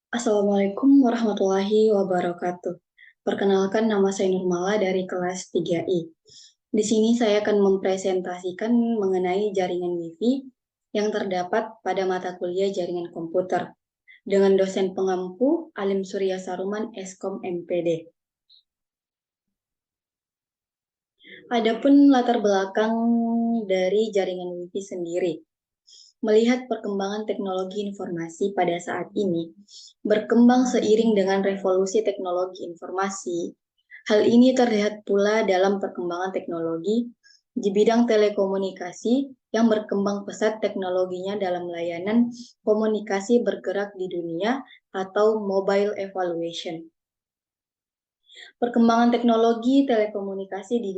Assalamualaikum warahmatullahi wabarakatuh. Perkenalkan, nama saya Nurmala dari kelas 3I. Di sini saya akan mempresentasikan mengenai jaringan Wi-Fi yang terdapat pada mata kuliah jaringan komputer dengan dosen pengampu Alim Surya Saruman Eskom MPD. Adapun latar belakang dari jaringan Wi-Fi sendiri. Melihat perkembangan teknologi informasi pada saat ini, berkembang seiring dengan revolusi teknologi informasi. Hal ini terlihat pula dalam perkembangan teknologi di bidang telekomunikasi yang berkembang pesat teknologinya dalam layanan komunikasi bergerak di dunia atau mobile evaluation. Perkembangan teknologi telekomunikasi di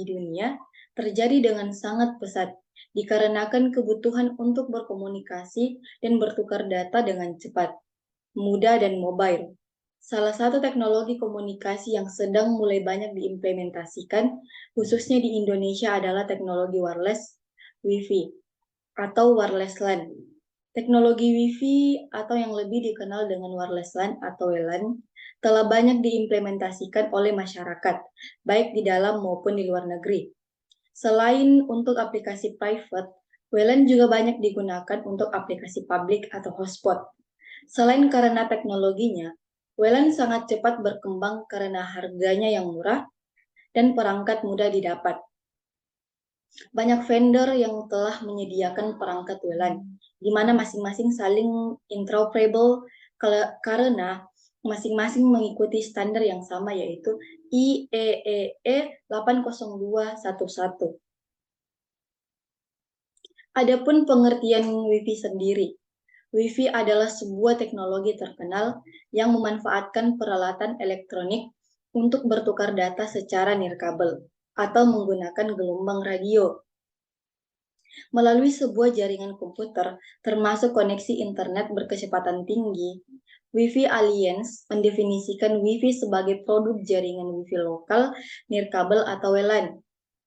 dunia terjadi dengan sangat pesat dikarenakan kebutuhan untuk berkomunikasi dan bertukar data dengan cepat, mudah, dan mobile. Salah satu teknologi komunikasi yang sedang mulai banyak diimplementasikan, khususnya di Indonesia, adalah teknologi wireless Wi-Fi atau wireless LAN. Teknologi Wi-Fi atau yang lebih dikenal dengan wireless LAN atau WLAN telah banyak diimplementasikan oleh masyarakat, baik di dalam maupun di luar negeri. Selain untuk aplikasi private, WLAN juga banyak digunakan untuk aplikasi publik atau hotspot. Selain karena teknologinya, WLAN sangat cepat berkembang karena harganya yang murah dan perangkat mudah didapat. Banyak vendor yang telah menyediakan perangkat WLAN, di mana masing-masing saling interoperable karena masing-masing mengikuti standar yang sama, yaitu IEEE 80211. Adapun pengertian Wi-Fi sendiri. Wi-Fi adalah sebuah teknologi terkenal yang memanfaatkan peralatan elektronik untuk bertukar data secara nirkabel atau menggunakan gelombang radio melalui sebuah jaringan komputer, termasuk koneksi internet berkecepatan tinggi. Wi-Fi Alliance mendefinisikan Wi-Fi sebagai produk jaringan Wi-Fi lokal, nirkabel atau WLAN.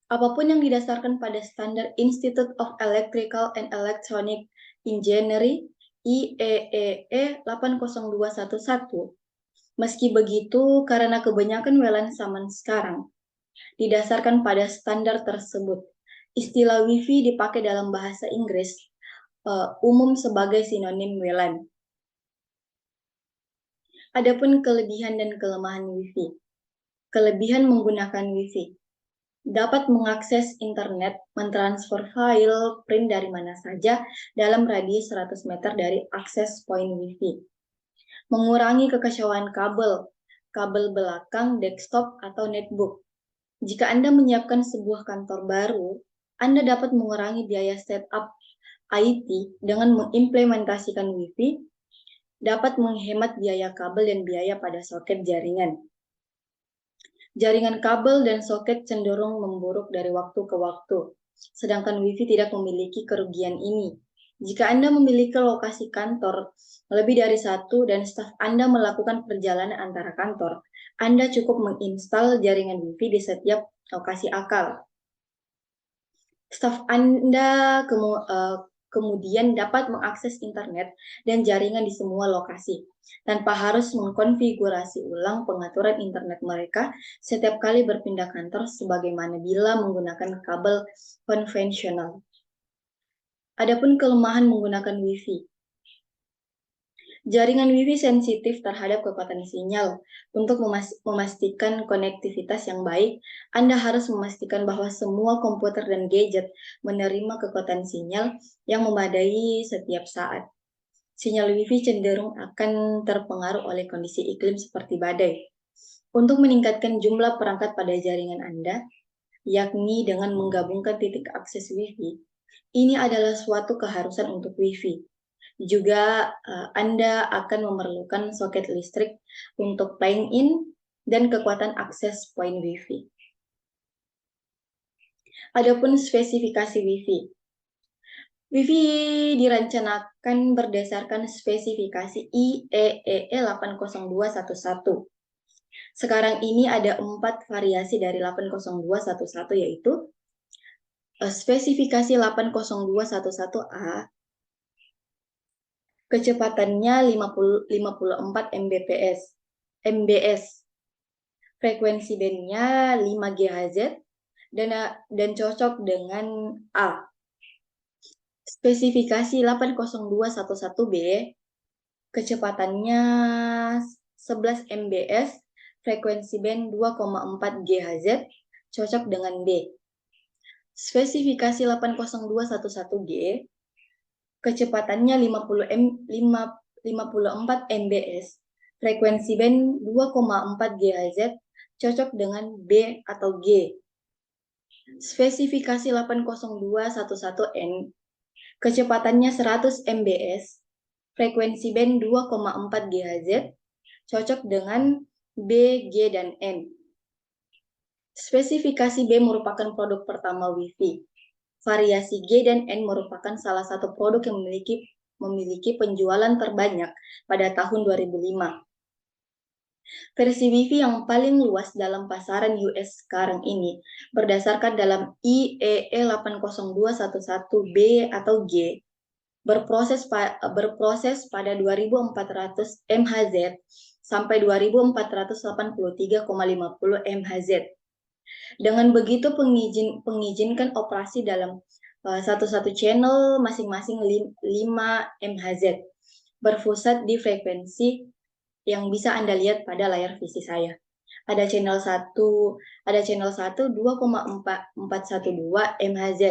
Apapun yang didasarkan pada standar Institute of Electrical and Electronic Engineering IEEE 80211. Meski begitu, karena kebanyakan WLAN zaman sekarang didasarkan pada standar tersebut, istilah Wi-Fi dipakai dalam bahasa Inggris umum sebagai sinonim WLAN. Adapun kelebihan dan kelemahan Wi-Fi. Kelebihan menggunakan Wi-Fi: dapat mengakses internet, mentransfer file, print dari mana saja dalam radius 100 meter dari akses point Wi-Fi. Mengurangi kekacauan kabel, kabel belakang, desktop, atau netbook. Jika Anda menyiapkan sebuah kantor baru, Anda dapat mengurangi biaya setup IT dengan mengimplementasikan Wi-Fi, dapat menghemat biaya kabel dan biaya pada soket jaringan. Jaringan kabel dan soket cenderung memburuk dari waktu ke waktu, sedangkan Wi-Fi tidak memiliki kerugian ini. Jika Anda memiliki lokasi kantor lebih dari satu dan staf Anda melakukan perjalanan antara kantor, Anda cukup menginstal jaringan Wi-Fi di setiap lokasi akal. Staf Anda kemudian dapat mengakses internet dan jaringan di semua lokasi, tanpa harus mengkonfigurasi ulang pengaturan internet mereka setiap kali berpindah kantor sebagaimana bila menggunakan kabel konvensional. Adapun kelemahan menggunakan Wi-Fi. Jaringan Wi-Fi sensitif terhadap kekuatan sinyal. Untuk memastikan konektivitas yang baik, Anda harus memastikan bahwa semua komputer dan gadget menerima kekuatan sinyal yang memadai setiap saat. Sinyal Wi-Fi cenderung akan terpengaruh oleh kondisi iklim seperti badai. Untuk meningkatkan jumlah perangkat pada jaringan Anda, yakni dengan menggabungkan titik akses Wi-Fi, ini adalah suatu keharusan untuk Wi-Fi. Juga Anda akan memerlukan soket listrik untuk plug in dan kekuatan akses point Wi-Fi. Adapun spesifikasi Wi-Fi. Wi-Fi dirancangkan berdasarkan spesifikasi IEEE 80211. Sekarang ini ada 4 variasi dari 80211, yaitu spesifikasi 80211A Kecepatannya 54 mbps. Frekuensi bandnya 5 GHz dan cocok dengan A. Spesifikasi 80211B, kecepatannya 11 mbps, frekuensi band 2,4 GHz, cocok dengan B. Spesifikasi 80211G, kecepatannya 54 mbps, frekuensi band 2,4 GHz, cocok dengan B atau G. Spesifikasi 80211N, kecepatannya 100 mbps, frekuensi band 2,4 GHz, cocok dengan B, G, dan N. Spesifikasi B merupakan produk pertama Wi-Fi. Variasi G dan N merupakan salah satu produk yang memiliki penjualan terbanyak pada tahun 2005. Versi Wi-Fi yang paling luas dalam pasaran US sekarang ini berdasarkan dalam IEE 80211B atau G berproses pada 2400 MHz sampai 2483,50 MHz. Dengan begitu pengizinkan operasi dalam satu channel masing-masing 5 MHz berpusat di frekuensi yang bisa Anda lihat pada layar visi saya. Ada channel 1 2,412 MHz,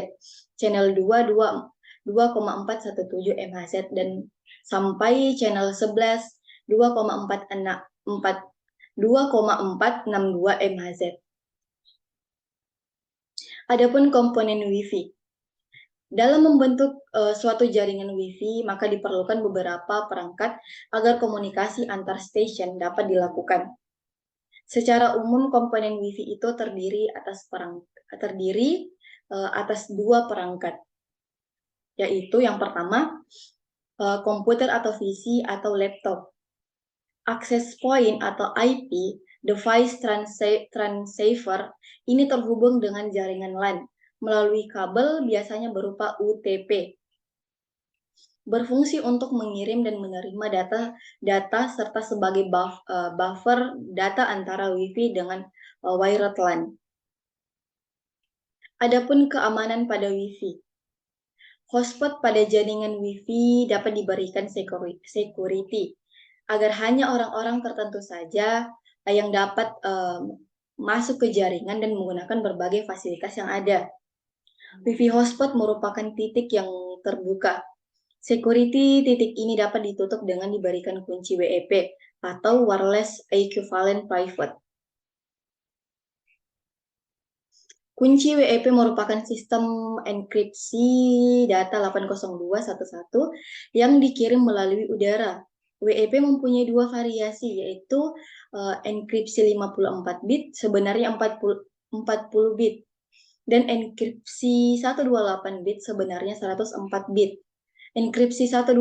channel 2 2,417 MHz, dan sampai channel 11 2,462 MHz. Adapun komponen Wi-Fi. Dalam membentuk suatu jaringan Wi-Fi, maka diperlukan beberapa perangkat agar komunikasi antar stasiun dapat dilakukan. Secara umum, komponen Wi-Fi itu terdiri atas dua perangkat, yaitu yang pertama, komputer atau PC atau laptop. Access point atau IP, device transceiver, ini terhubung dengan jaringan LAN melalui kabel biasanya berupa UTP. Berfungsi untuk mengirim dan menerima data serta sebagai buffer data antara Wi-Fi dengan wired LAN. Adapun keamanan pada Wi-Fi. Hotspot pada jaringan Wi-Fi dapat diberikan security agar hanya orang-orang tertentu saja yang dapat masuk ke jaringan dan menggunakan berbagai fasilitas yang ada. Wi-Fi hotspot merupakan titik yang terbuka. Security titik ini dapat ditutup dengan diberikan kunci WEP atau Wireless Equivalent Private. Kunci WEP merupakan sistem enkripsi data 80211 yang dikirim melalui udara. WEP mempunyai dua variasi, yaitu enkripsi 54 bit, sebenarnya 40 bit, dan enkripsi 128 bit, sebenarnya 104 bit. Enkripsi 128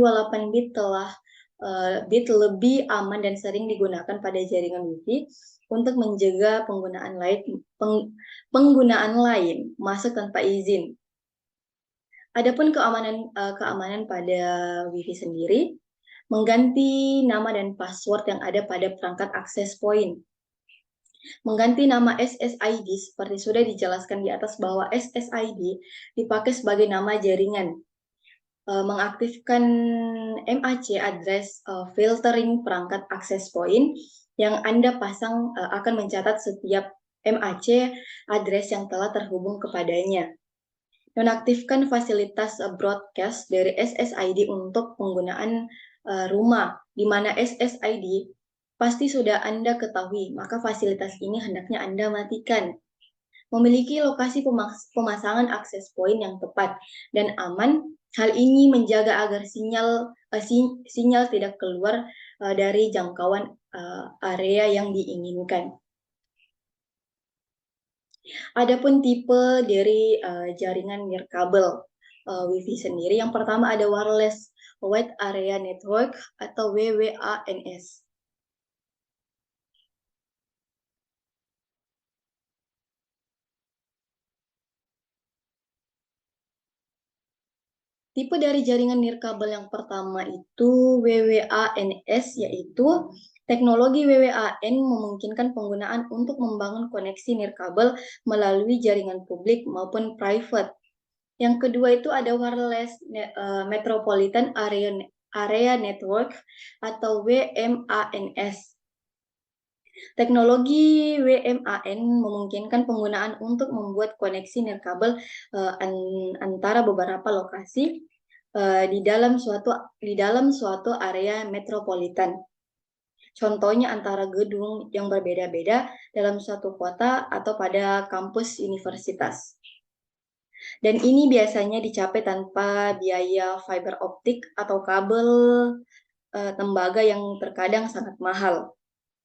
bit lebih aman dan sering digunakan pada jaringan Wi-Fi untuk mencegah penggunaan lain masuk tanpa izin. Adapun keamanan pada Wi-Fi sendiri, mengganti nama dan password yang ada pada perangkat access point. Mengganti nama SSID seperti sudah dijelaskan di atas bahwa SSID dipakai sebagai nama jaringan. Mengaktifkan MAC address filtering perangkat access point yang Anda pasang akan mencatat setiap MAC address yang telah terhubung kepadanya. Nonaktifkan fasilitas broadcast dari SSID untuk penggunaan rumah, di mana SSID pasti sudah Anda ketahui, maka fasilitas ini hendaknya Anda matikan. Memiliki lokasi pemasangan access point yang tepat dan aman. Hal ini menjaga agar sinyal tidak keluar dari jangkauan area yang diinginkan. Adapun tipe dari jaringan nirkabel Wi-Fi sendiri, yang pertama ada Wireless Wide Area Network atau WWANS. Tipe dari jaringan nirkabel yang pertama itu WWANS, yaitu teknologi WWAN memungkinkan penggunaan untuk membangun koneksi nirkabel melalui jaringan publik maupun private. Yang kedua itu ada wireless metropolitan area network atau WMANS. Teknologi WMAN memungkinkan penggunaan untuk membuat koneksi nirkabel antara beberapa lokasi di dalam suatu area metropolitan. Contohnya antara gedung yang berbeda-beda dalam suatu kota atau pada kampus universitas. Dan ini biasanya dicapai tanpa biaya fiber optik atau kabel tembaga yang terkadang sangat mahal.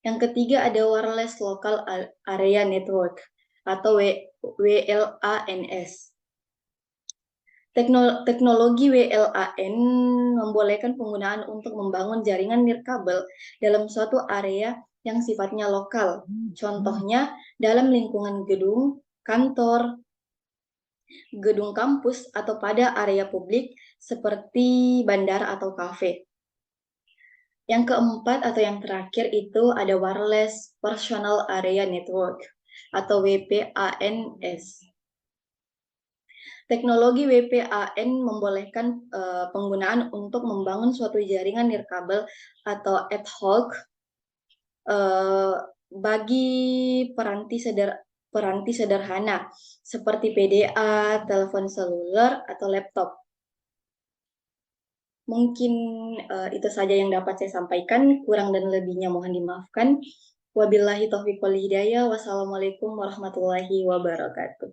Yang ketiga ada wireless local area network atau WLANS. Teknologi WLAN membolehkan penggunaan untuk membangun jaringan nirkabel dalam suatu area yang sifatnya lokal. Contohnya dalam lingkungan gedung, kantor, gedung kampus, atau pada area publik seperti bandara atau kafe. Yang keempat atau yang terakhir itu ada wireless personal area network atau WPANS. Teknologi WPAN membolehkan penggunaan untuk membangun suatu jaringan nirkabel atau ad hoc bagi peranti sederhana seperti PDA, telepon seluler, atau laptop. Mungkin itu saja yang dapat saya sampaikan, kurang dan lebihnya mohon dimaafkan. Wabillahi taufiq wal hidayah. Wassalamualaikum warahmatullahi wabarakatuh.